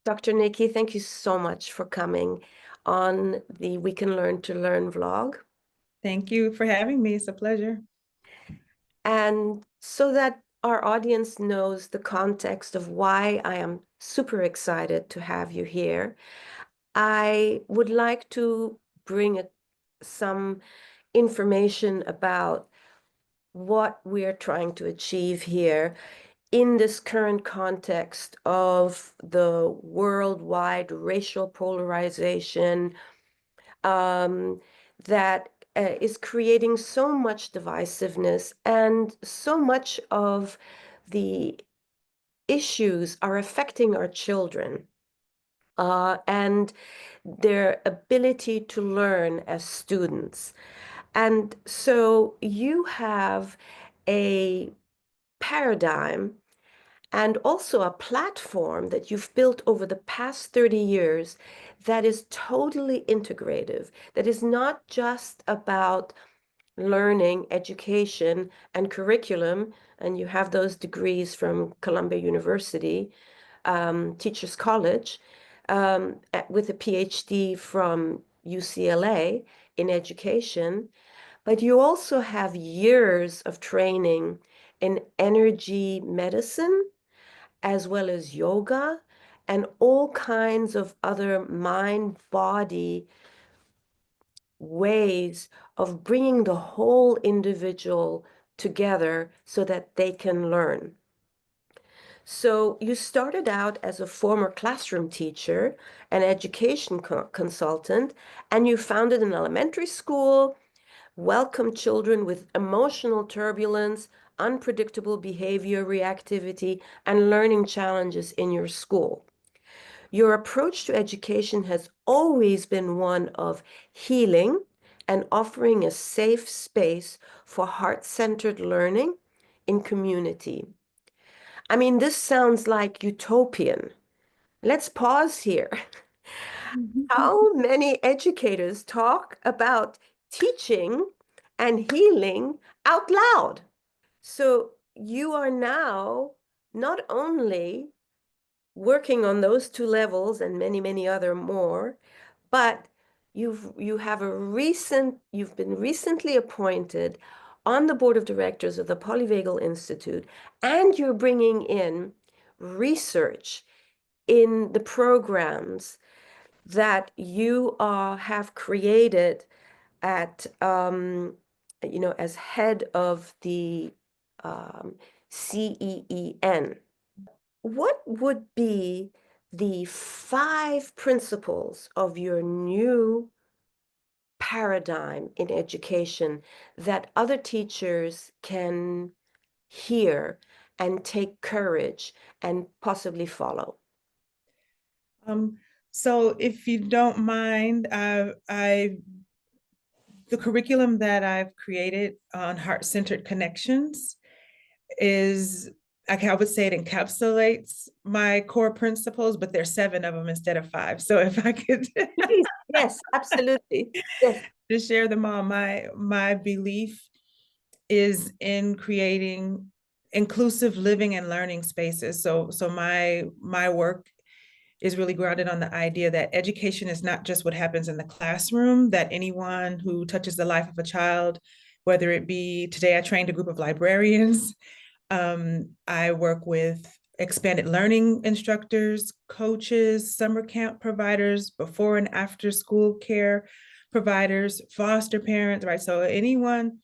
Dr. Nikki, thank you so much for coming on the We Can Learn to Learn vlog. Thank you for having me. It's a pleasure. And so that our audience knows the context of why I am super excited to have you here, I would like to bring some information about what we are trying to achieve here in this current context of the worldwide racial polarization, um, that is creating so much divisiveness, and so much of the issues are affecting our children and their ability to learn as students. And so you have a paradigm and also a platform that you've built over the past 30 years that is totally integrative, that is not just about learning, education, and curriculum, and you have those degrees from Columbia University, Teachers College, with a PhD from UCLA in education, but you also have years of training in energy medicine, as well as yoga and all kinds of other mind-body ways of bringing the whole individual together so that they can learn. So you started out as a former classroom teacher, an education consultant, and you founded an elementary school, welcomed children with emotional turbulence, unpredictable behavior reactivity, and learning challenges in your school. Your approach to education has always been one of healing and offering a safe space for heart-centered learning in community. I mean, this sounds like utopian. Let's pause here. How many educators talk about teaching and healing out loud? So you are now not only working on those two levels and many, many other more, but you've been recently appointed on the board of directors of the Polyvagal Institute, and you're bringing in research in the programs that you have created at, as head of the CEEN. What would be the 5 principles of your new paradigm in education that other teachers can hear and take courage and possibly follow? Um, so if you don't mind, the curriculum that I've created on heart-centered connections is, I would say it encapsulates my core principles, but there's 7 of them instead of 5. So if I could Please. Yes, absolutely. Yes. just share them all, my belief is in creating inclusive living and learning spaces. So my work is really grounded on the idea that education is not just what happens in the classroom, that anyone who touches the life of a child, whether it be, today I trained a group of librarians, I work with expanded learning instructors, coaches, summer camp providers, before and after school care providers, foster parents, right? So anyone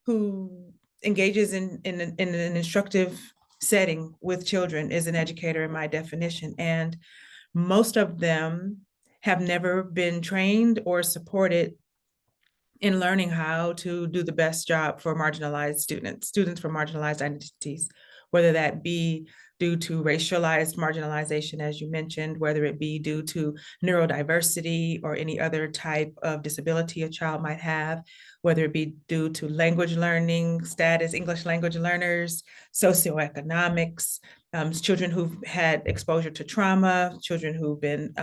who engages in an instructive setting with children is an educator in my definition. And most of them have never been trained or supported in learning how to do the best job for marginalized students from marginalized identities, whether that be due to racialized marginalization, as you mentioned, whether it be due to neurodiversity or any other type of disability a child might have, whether it be due to language learning status, English language learners, socioeconomics, children who've had exposure to trauma, children who've been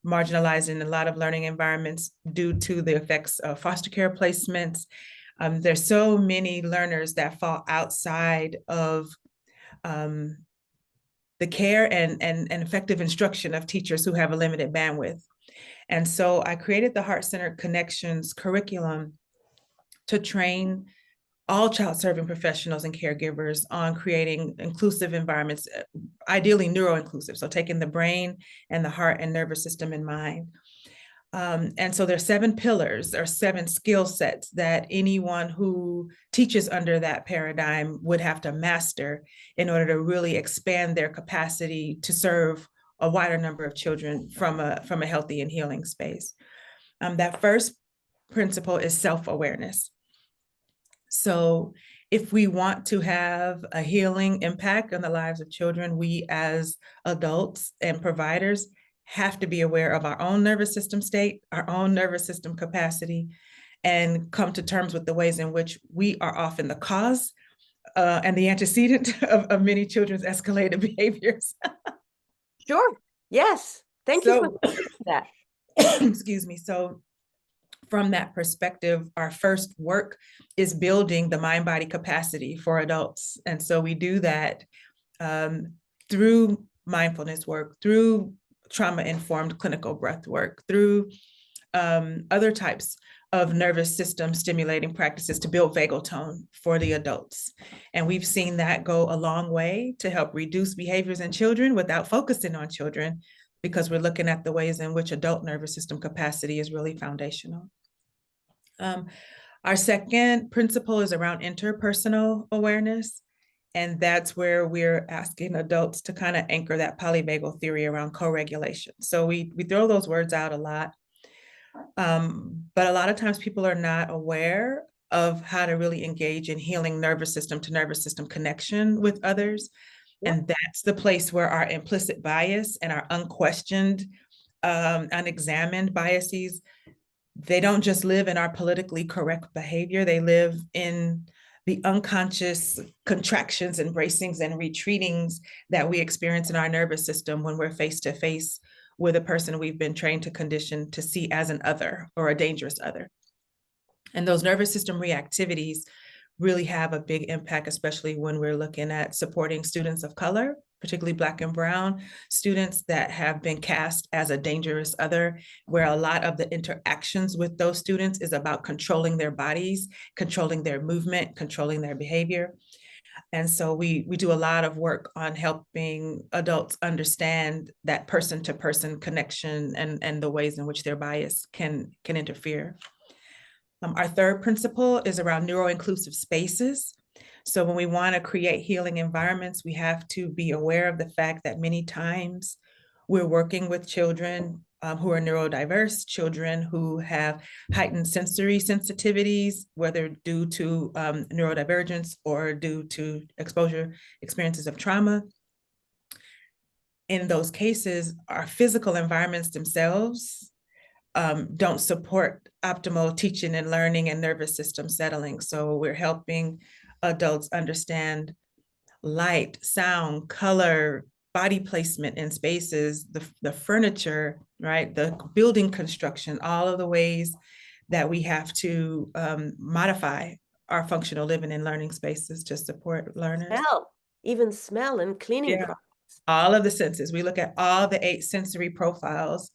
marginalized in a lot of learning environments due to the effects of foster care placements. There's so many learners that fall outside of the care and effective instruction of teachers who have a limited bandwidth. And so I created the Heart-Centered Connections curriculum to train all child-serving professionals and caregivers on creating inclusive environments, ideally neuroinclusive, so taking the brain and the heart and nervous system in mind. And so there's 7 pillars or 7 skill sets that anyone who teaches under that paradigm would have to master in order to really expand their capacity to serve a wider number of children from a healthy and healing space. That first principle is self-awareness. So if we want to have a healing impact on the lives of children, we as adults and providers have to be aware of our own nervous system state, our own nervous system capacity, and come to terms with the ways in which we are often the cause and the antecedent of many children's escalated behaviors. Sure. Yes. Thank you for that. Excuse me. So from that perspective, our first work is building the mind-body capacity for adults. And so we do that through mindfulness work, through trauma-informed clinical breath work, through other types of nervous system stimulating practices to build vagal tone for the adults. And we've seen that go a long way to help reduce behaviors in children without focusing on children, because we're looking at the ways in which adult nervous system capacity is really foundational. Our second principle is around interpersonal awareness. And that's where we're asking adults to kind of anchor that polyvagal theory around co-regulation. So we throw those words out a lot, but a lot of times people are not aware of how to really engage in healing nervous system to nervous system connection with others. Yep. And that's the place where our implicit bias and our unquestioned, unexamined biases, they don't just live in our politically correct behavior, they live in the unconscious contractions and bracings and retreatings that we experience in our nervous system when we're face to face with a person we've been trained to condition to see as an other or a dangerous other. And those nervous system reactivities really have a big impact, especially when we're looking at supporting students of color, particularly Black and Brown students that have been cast as a dangerous other, where a lot of the interactions with those students is about controlling their bodies, controlling their movement, controlling their behavior. And so we do a lot of work on helping adults understand that person-to-person connection and the ways in which their bias can interfere. Our third principle is around neuroinclusive spaces. So when we want to create healing environments, we have to be aware of the fact that many times we're working with children who are neurodiverse, children who have heightened sensory sensitivities, whether due to neurodivergence or due to exposure experiences of trauma. In those cases, our physical environments themselves don't support optimal teaching and learning and nervous system settling. So we're helping adults understand light, sound, color, body placement in spaces, the furniture, right? The building construction, all of the ways that we have to modify our functional living and learning spaces to support learners. Even smell and cleaning products. All of the senses. We look at all the 8 sensory profiles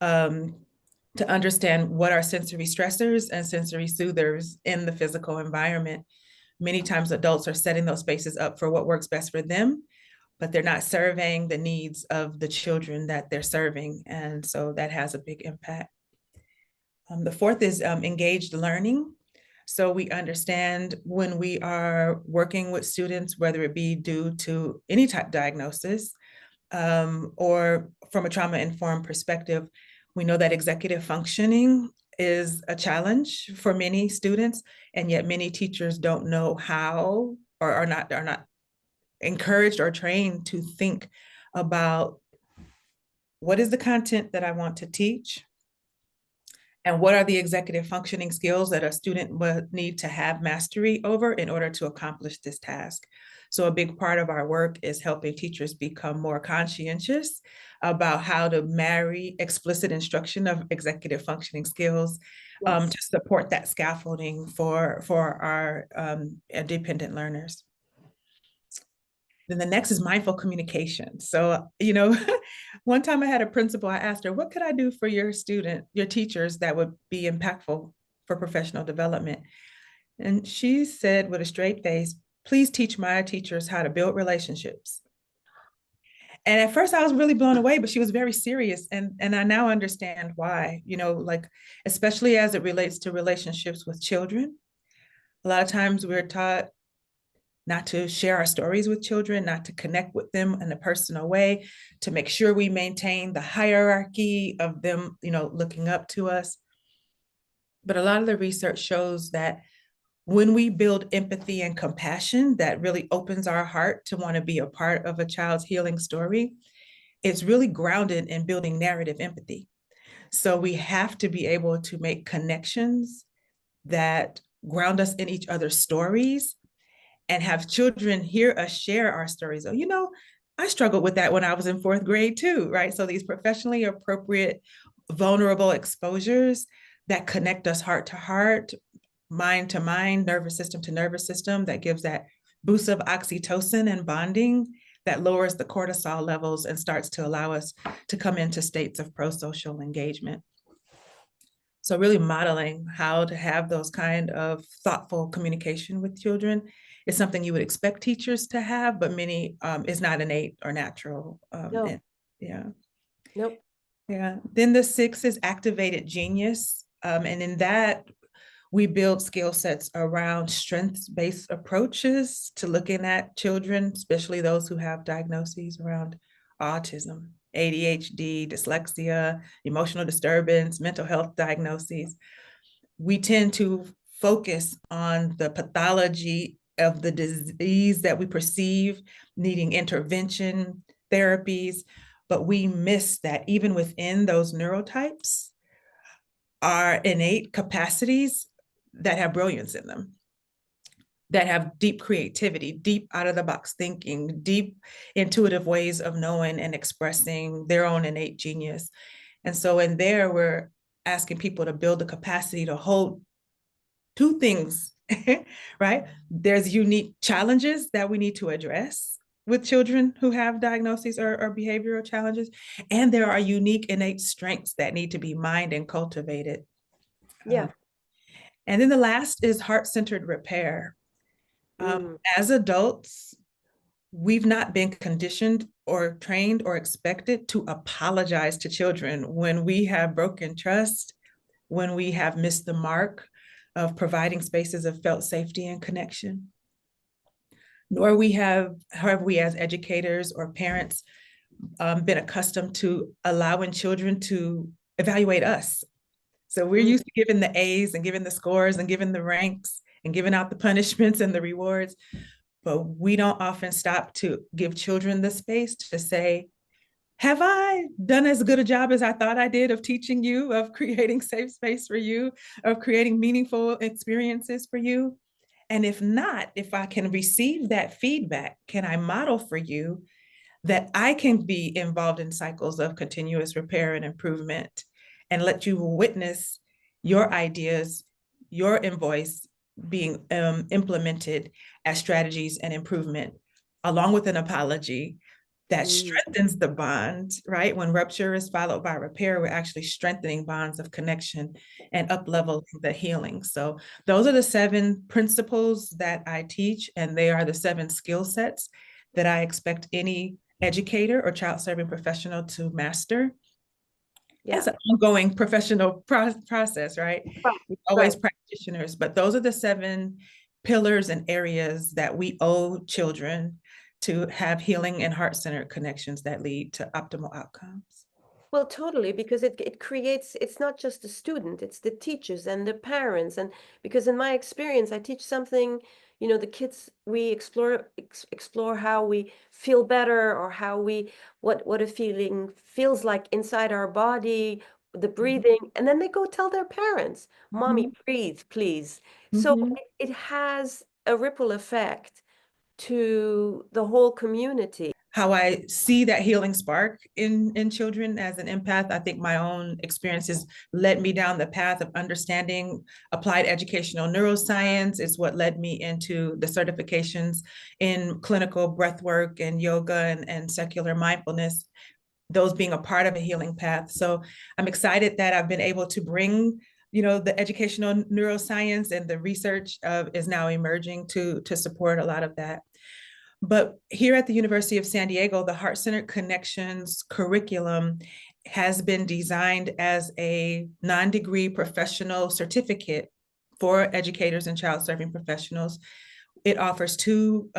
to understand what are sensory stressors and sensory soothers in the physical environment. Many times adults are setting those spaces up for what works best for them, but they're not surveying the needs of the children that they're serving. And so that has a big impact. The fourth is engaged learning. So we understand when we are working with students, whether it be due to any type of diagnosis or from a trauma-informed perspective, we know that executive functioning is a challenge for many students, and yet many teachers don't know how or are not encouraged or trained to think about what is the content that I want to teach, and what are the executive functioning skills that a student would need to have mastery over in order to accomplish this task. So a big part of our work is helping teachers become more conscientious about how to marry explicit instruction of executive functioning skills to support that scaffolding for our dependent learners. Then the next is mindful communication. So, one time I had a principal, I asked her, what could I do for your teachers that would be impactful for professional development? And she said with a straight face, please teach my teachers how to build relationships. And at first I was really blown away, but she was very serious. And I now understand why, like, especially as it relates to relationships with children. A lot of times we're taught not to share our stories with children, not to connect with them in a personal way, to make sure we maintain the hierarchy of them, looking up to us. But a lot of the research shows that when we build empathy and compassion, that really opens our heart to want to be a part of a child's healing story. It's really grounded in building narrative empathy. So we have to be able to make connections that ground us in each other's stories and have children hear us share our stories. Oh, I struggled with that when I was in fourth grade too, right? So these professionally appropriate, vulnerable exposures that connect us heart to heart, mind to mind, nervous system to nervous system, that gives that boost of oxytocin and bonding that lowers the cortisol levels and starts to allow us to come into states of pro-social engagement. So really modeling how to have those kind of thoughtful communication with children is something you would expect teachers to have, but many is not innate or natural. No, yeah. nope. Yeah. Then the 6 is activated genius. And in that, we build skill sets around strengths-based approaches to looking at children, especially those who have diagnoses around autism, ADHD, dyslexia, emotional disturbance, mental health diagnoses. We tend to focus on the pathology of the disease that we perceive needing intervention, therapies, but we miss that even within those neurotypes are innate capacities that have brilliance in them, that have deep creativity, deep out of the box thinking, deep intuitive ways of knowing and expressing their own innate genius. And so in there, we're asking people to build the capacity to hold two things, right? There's unique challenges that we need to address with children who have diagnoses or behavioral challenges. And there are unique innate strengths that need to be mined and cultivated. Yeah. And then the last is heart-centered repair. As adults, we've not been conditioned or trained or expected to apologize to children when we have broken trust, when we have missed the mark of providing spaces of felt safety and connection. Nor have we as educators or parents been accustomed to allowing children to evaluate us. So we're used to giving the A's and giving the scores and giving the ranks and giving out the punishments and the rewards, but we don't often stop to give children the space to say, have I done as good a job as I thought I did of teaching you, of creating safe space for you, of creating meaningful experiences for you? And if not, if I can receive that feedback, can I model for you that I can be involved in cycles of continuous repair and improvement and let you witness your ideas, your invoice being implemented as strategies and improvement, along with an apology that strengthens the bond, right? When rupture is followed by repair, we're actually strengthening bonds of connection and up-leveling the healing. So those are the 7 principles that I teach, and they are the 7 skill sets that I expect any educator or child serving professional to master. Yeah. It's an ongoing professional process, right? We're always practitioners, but those are the 7 pillars and areas that we owe children to have healing and heart-centered connections that lead to optimal outcomes. Well, totally, because it creates, it's not just the student, it's the teachers and the parents. And because in my experience, I teach something, the kids, we explore how we feel better, or how what a feeling feels like inside our body, the breathing, and then they go tell their parents, Mommy, breathe, please. So it has a ripple effect to the whole community. how I see that healing spark in children as an empath. I think my own experiences led me down the path of understanding applied educational neuroscience. Is what led me into the certifications in clinical breathwork and yoga and secular mindfulness, those being a part of a healing path. So I'm excited that I've been able to bring, the educational neuroscience, and the research is now emerging to support a lot of that. But here at the University of San Diego, the Heart-Centered Connections curriculum has been designed as a non-degree professional certificate for educators and child serving professionals. It offers two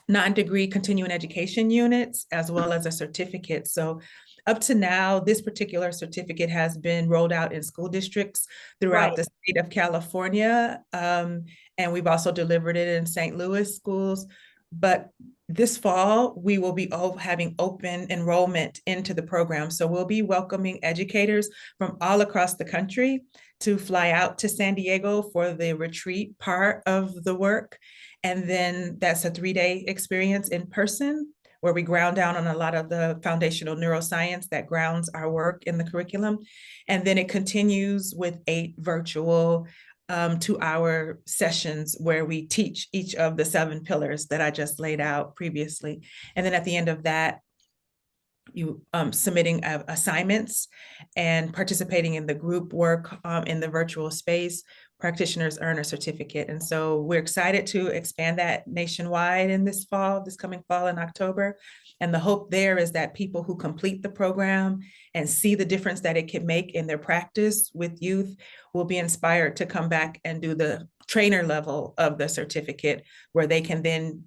non-degree continuing education units as well as a certificate. So up to now, this particular certificate has been rolled out in school districts throughout the state of California. And we've also delivered it in St. Louis schools. But this fall, we will be having open enrollment into the program. So we'll be welcoming educators from all across the country to fly out to San Diego for the retreat part of the work. And then that's a 3-day experience in person where we ground down on a lot of the foundational neuroscience that grounds our work in the curriculum. And then it continues with 8 virtual 2-hour sessions where we teach each of the 7 pillars that I just laid out previously. And then at the end of that, you submitting assignments and participating in the group work in the virtual space, practitioners earn a certificate. And so we're excited to expand that nationwide in this coming fall in October. And the hope there is that people who complete the program and see the difference that it can make in their practice with youth will be inspired to come back and do the trainer level of the certificate, where they can then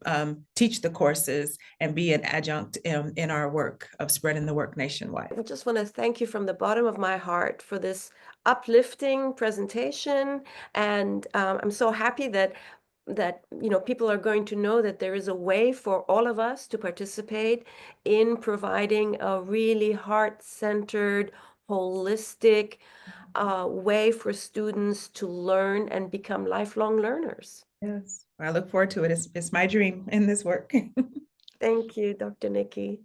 teach the courses and be an adjunct in our work of spreading the work nationwide. I just want to thank you from the bottom of my heart for this uplifting presentation. And I'm so happy that people are going to know that there is a way for all of us to participate in providing a really heart-centered, holistic way for students to learn and become lifelong learners. Yes, I look forward to it. It's my dream in this work. Thank you, Dr. Niki.